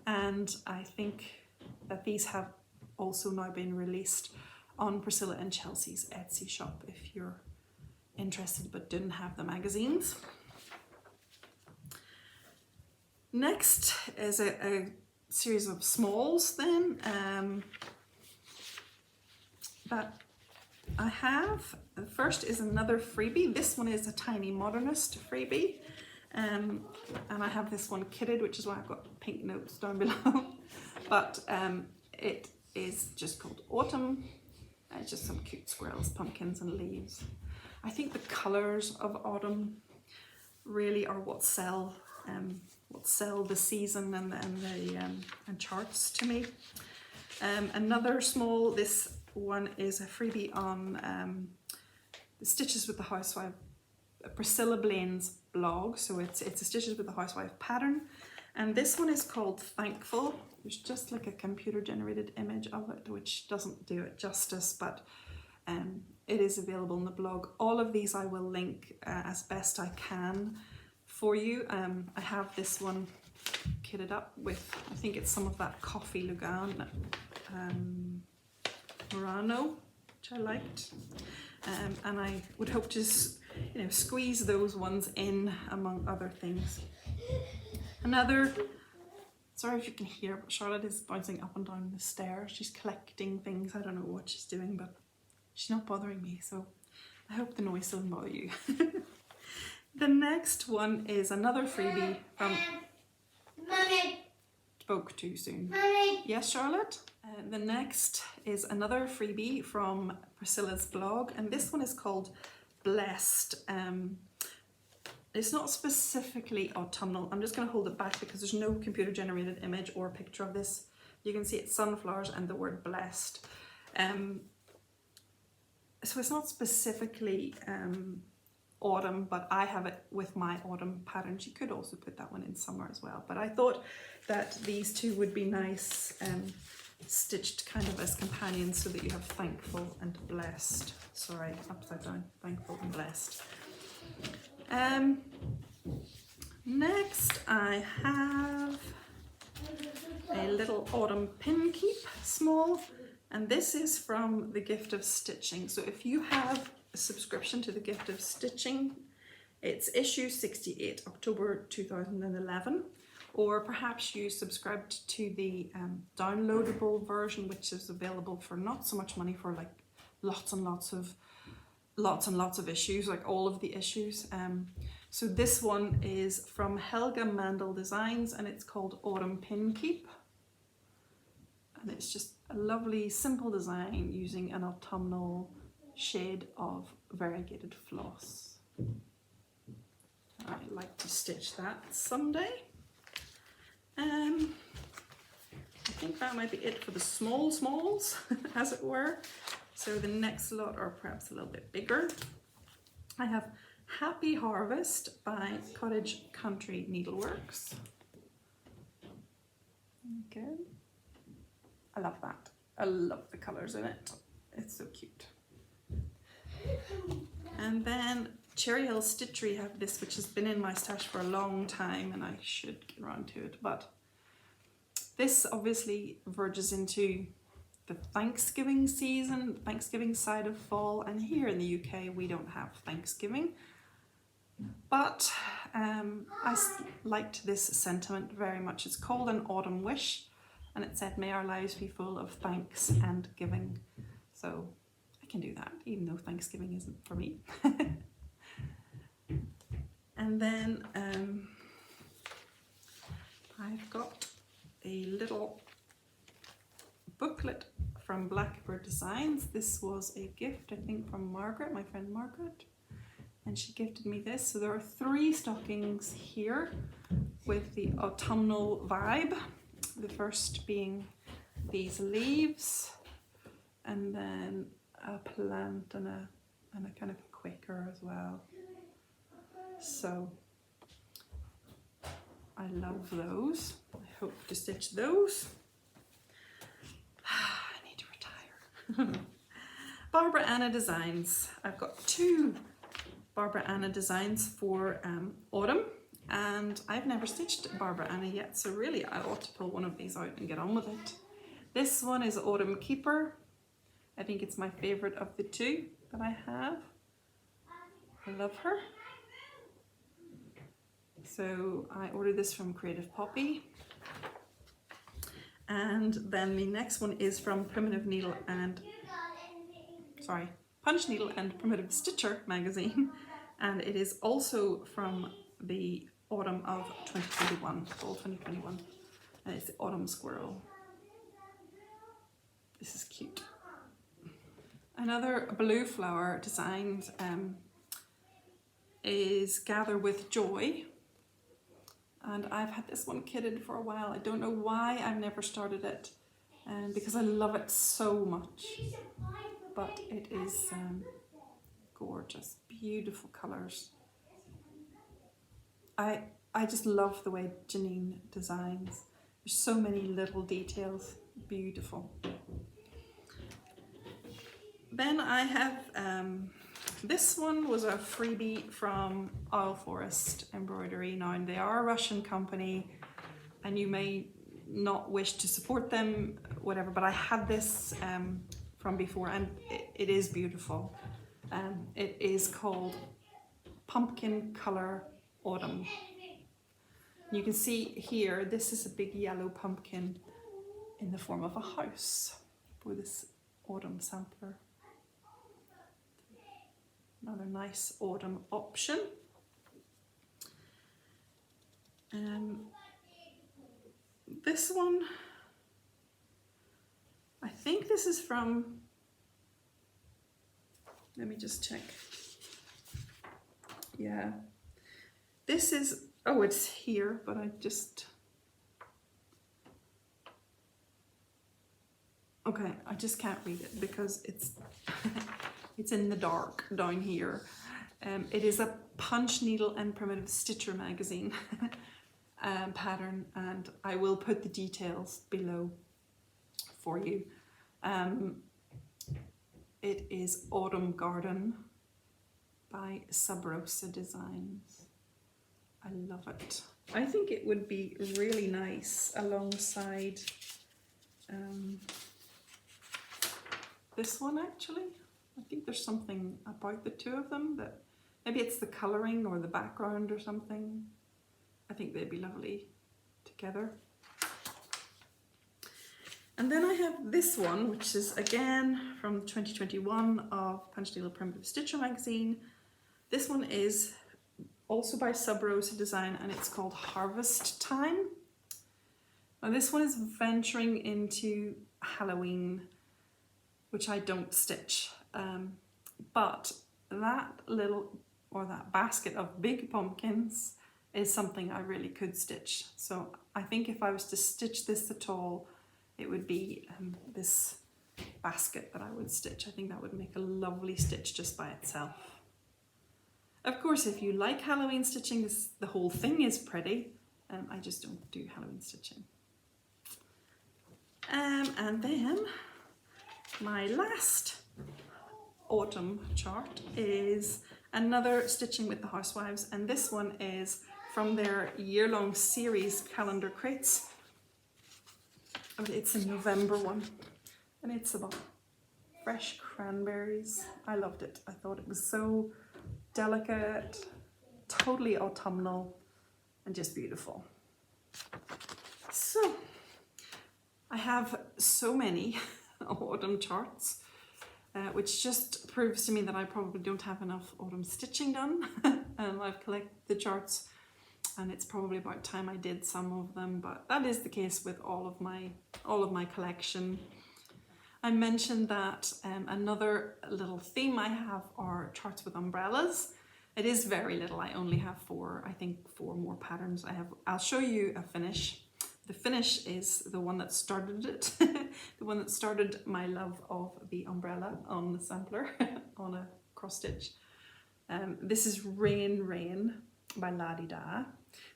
and I think that these have also now been released on Priscilla and Chelsea's Etsy shop if you're interested but didn't have the magazines. Next is a series of smalls then that I have. The first is another freebie. This one is a Tiny Modernist freebie, and I have this one kitted, which is why I've got pink notes down below. But it is just called Autumn. It's just some cute squirrels, pumpkins and leaves. I think the colours of autumn really are what sell the season and charts to me. Another small, this one is a freebie on Stitches with the Housewife, Priscilla Blaine's blog. So it's a Stitches with the Housewife pattern, and this one is called Thankful. There's just like a computer generated image of it, which doesn't do it justice, but it is available in the blog. All of these I will link as best I can for you. I have this one kitted up with, I think it's some of that Coffee Lugan Murano, which I liked. And I would hope to squeeze those ones in among other things. Another, sorry if you can hear, but Charlotte is bouncing up and down the stairs. She's collecting things. I don't know what she's doing, but she's not bothering me, so I hope the noise doesn't bother you. The next one is another freebie from... Mommy. Spoke too soon. Mommy. Yes, Charlotte? The next is another freebie from Priscilla's blog, and this one is called Blessed. It's not specifically autumnal. I'm just going to hold it back because there's no computer generated image or picture of this. You can see it's sunflowers and the word blessed. So it's not specifically autumn, but I have it with my autumn patterns. You could also put that one in summer as well, but I thought that these two would be nice stitched kind of as companions, so that you have Thankful and Blessed. Sorry, upside down. Thankful and Blessed. Next I have a little autumn Pinkeep small, and this is from the Gift of Stitching. So if you have a subscription to the Gift of Stitching, it's issue 68, October 2011, or perhaps you subscribed to the downloadable version, which is available for not so much money, for like lots and lots of issues, like all of the issues. So this one is from Helga Mandel Designs, and it's called Autumn Pinkeep, and it's just a lovely simple design using an autumnal shade of variegated floss. I'd like to stitch that someday. I think that might be it for the smalls, as it were. So the next lot are perhaps a little bit bigger. I have Happy Harvest by Cottage Country Needleworks. Okay. I love that. I love the colours in it. It's so cute. And then Cherry Hill Stitchery have this, which has been in my stash for a long time, and I should get around to it, but this obviously verges into the Thanksgiving season, Thanksgiving side of fall, and here in the UK we don't have Thanksgiving. But I liked this sentiment very much. It's called An Autumn Wish, and it said, "May our lives be full of thanks and giving." So I can do that, even though Thanksgiving isn't for me. And then I've got a little booklet from Blackbird Designs. This was a gift, I think, from Margaret, my friend Margaret. And she gifted me this. So there are 3 stockings here with the autumnal vibe. The first being these leaves, and then a plant and a kind of Quaker as well. So I love those. I hope to stitch those. I need to retire. Barbara Anna Designs. I've got 2 Barbara Anna designs for autumn, and I've never stitched Barbara Anna yet, so really I ought to pull one of these out and get on with it. This one is Autumn Keeper. I think it's my favorite of the 2 that I have. I love her. So I ordered this from Creative Poppy. And then the next one is from Punch Needle and Primitive Stitcher magazine, and it is also from the autumn of 2021, fall 2021, and it's the Autumn Squirrel. This is cute. Another blue flower designed is Gather with Joy, and I've had this one kitted for a while. I don't know why I've never started it, because I love it so much. But it is gorgeous, beautiful colours. I just love the way Janine designs. There's so many little details, beautiful. Then I have, this one was a freebie from Oil Forest Embroidery. Now they are a Russian company, and you may not wish to support them, whatever, but I had this from before, and it is beautiful. It is called Pumpkin Color Autumn. You can see here, this is a big yellow pumpkin in the form of a house for this autumn sampler. Another nice autumn option. This one, I think this is from, let me just check. Yeah, this is, oh, it's here, but I just, okay, I just can't read it because it's it's in the dark down here. It is a Punch Needle and Primitive Stitcher magazine pattern, and I will put the details below for you. It is Autumn Garden by Rosa Designs. I love it. I think it would be really nice alongside this one actually. I think there's something about the 2 of them that, maybe it's the colouring or the background or something. I think they'd be lovely together. And then I have this one, which is again from 2021 of Punch Needle Primitive Stitcher magazine. This one is also by Rosa Design, and it's called Harvest Time. Now this one is venturing into Halloween, which I don't stitch. But that little, or that basket of big pumpkins is something I really could stitch. So I think if I was to stitch this at all, it would be this basket that I would stitch. I think that would make a lovely stitch just by itself. Of course, if you like Halloween stitching, the whole thing is pretty. I just don't do Halloween stitching. And then my last autumn chart is another Stitching with the Housewives, and this one is from their year-long series calendar crates. But it's a November one, and it's about fresh cranberries. I loved it. I thought it was so delicate, totally autumnal, and just beautiful. So I have so many autumn charts, which just proves to me that I probably don't have enough autumn stitching done. I've collected the charts, and it's probably about time I did some of them, but that is the case with all of my collection. I mentioned that another little theme I have are charts with umbrellas. It is very little. I only have four more patterns. I'll show you a finish. The finish is the one that started it, the one that started my love of the umbrella on the sampler on a cross stitch. This is Rain Rain by La-Di-Da.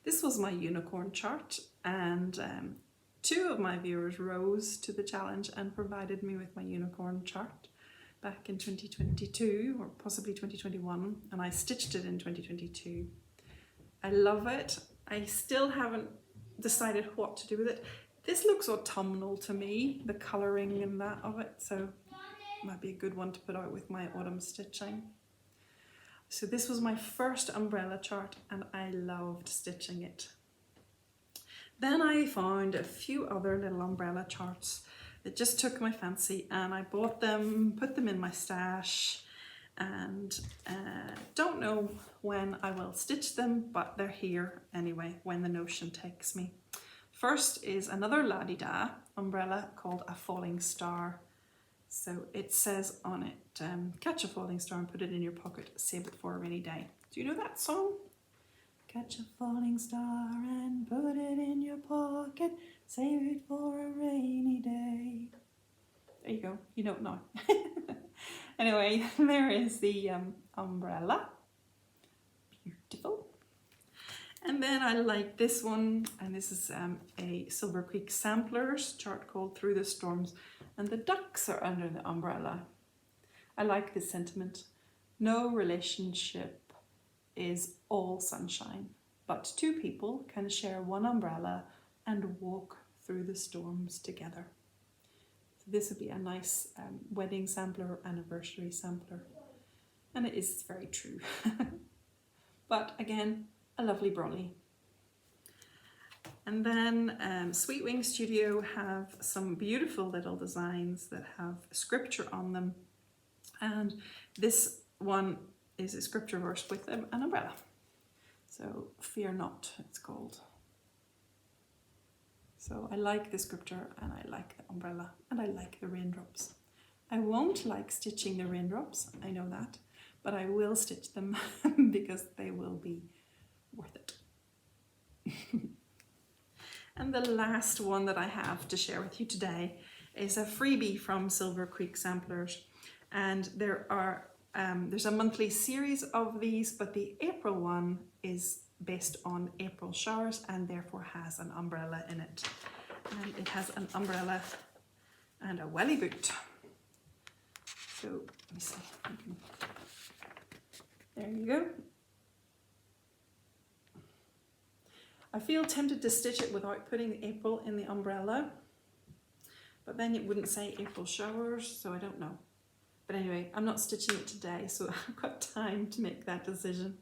This was my unicorn chart, and two of my viewers rose to the challenge and provided me with my unicorn chart back in 2022 or possibly 2021, and I stitched it in 2022. I love it. I still haven't decided what to do with it. This looks autumnal to me, the colouring and that of it, so it might be a good one to put out with my autumn stitching. So this was my first umbrella chart, and I loved stitching it. Then I found a few other little umbrella charts that just took my fancy, and I bought them, put them in my stash, and don't know when I will stitch them, but they're here anyway when the notion takes me. First is another La-Di-Da umbrella called A Falling Star. So it says on it, catch a falling star and put it in your pocket, save it for a rainy day. Do you know that song? Catch a falling star and put it in your pocket, save it for a rainy day. There you go, you don't know. Anyway, there is the umbrella. Beautiful. And then I like this one, and this is a Silver Creek Samplers chart called Through the Storms, and the ducks are under the umbrella. I like this sentiment. No relationship is all sunshine, but two people can share one umbrella and walk through the storms together. So this would be a nice wedding sampler or anniversary sampler, and it is very true. But again, a lovely brolly. And then Sweet Wing Studio have some beautiful little designs that have scripture on them, and this one is a scripture verse with an umbrella. So Fear Not, it's called. So I like the scripture, and I like the umbrella, and I like the raindrops. I won't like stitching the raindrops, I know that, but I will stitch them because they will be worth it. And the last one that I have to share with you today is a freebie from Silver Creek Samplers, and there's a monthly series of these, but the April one is based on April showers and therefore has an umbrella in it, and it has an umbrella and a welly boot. So let me see, there you go. I feel tempted to stitch it without putting the April in the umbrella, but then it wouldn't say April showers, so I don't know. But anyway, I'm not stitching it today, so I've got time to make that decision.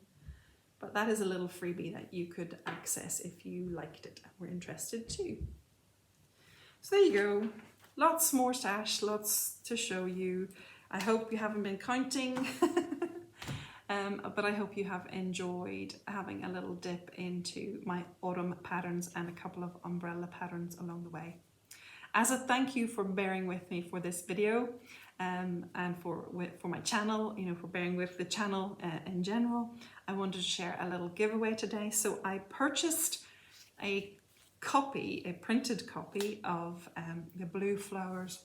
But that is a little freebie that you could access if you liked it and were interested too. So there you go. Lots more stash, lots to show you. I hope you haven't been counting. But I hope you have enjoyed having a little dip into my autumn patterns and a couple of umbrella patterns along the way. As a thank you for bearing with me for this video, and for my channel, for bearing with the channel in general, I wanted to share a little giveaway today. So I purchased a printed copy of the Blue Flowers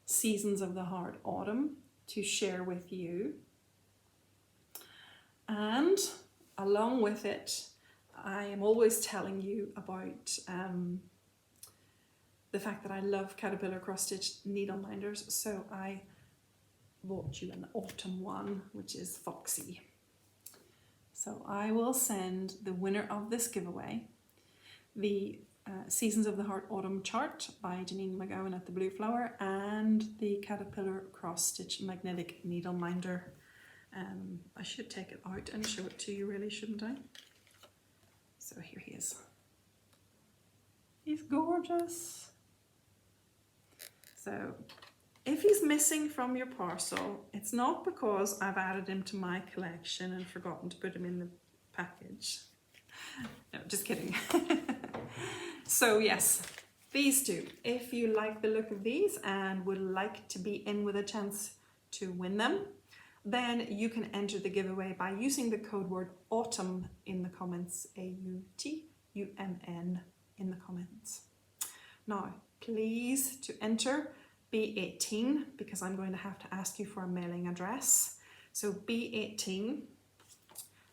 Seasons of the Hard Autumn to share with you. And along with it, I am always telling you about the fact that I love caterpillar cross stitch needle minders. So I bought you an autumn one, which is Foxy. So I will send the winner of this giveaway the Seasons of the Heart Autumn Chart by Janine McGowan at the Blue Flower and the Caterpillar Cross Stitch Magnetic Needle Minder. I should take it out and show it to you really, shouldn't I? So here he is. He's gorgeous. So if he's missing from your parcel, it's not because I've added him to my collection and forgotten to put him in the package. No, just kidding. So yes, these two. If you like the look of these and would like to be in with a chance to win them, then you can enter the giveaway by using the code word autumn in the comments, AUTUMN in the comments. Now, please to enter, be 18, because I'm going to have to ask you for a mailing address. So be 18.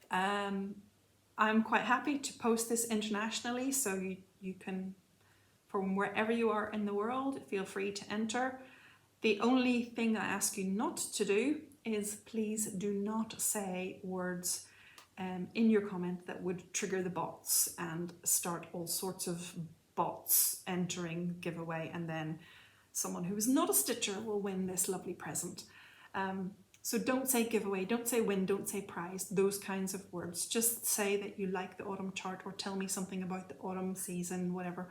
I'm quite happy to post this internationally, so you can, from wherever you are in the world, feel free to enter. The only thing I ask you not to do is please do not say words in your comment that would trigger the bots and start all sorts of bots entering giveaway, and then someone who is not a stitcher will win this lovely present. So don't say giveaway, don't say win, don't say prize, those kinds of words. Just say that you like the autumn chart or tell me something about the autumn season, whatever.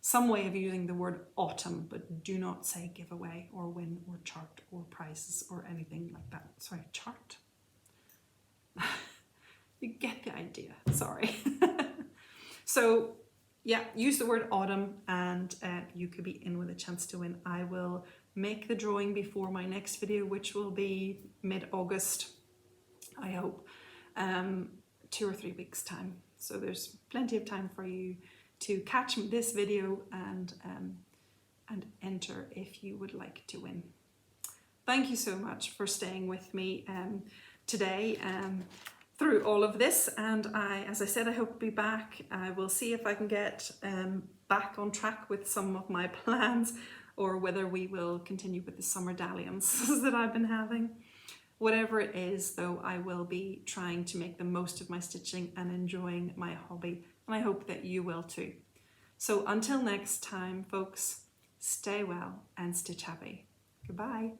Some way of using the word autumn, but do not say giveaway or win or chart or prizes or anything like that. Sorry, chart? You get the idea, sorry. So yeah, use the word autumn and you could be in with a chance to win. I will make the drawing before my next video, which will be mid-August, I hope, 2 or 3 weeks time. So there's plenty of time for you to catch this video and enter if you would like to win. Thank you so much for staying with me today through all of this, and as I said, I hope to be back. I will see if I can get back on track with some of my plans, or whether we will continue with the summer dalliances that I've been having. Whatever it is though, I will be trying to make the most of my stitching and enjoying my hobby, and I hope that you will too. So until next time folks, stay well and stitch happy. Goodbye.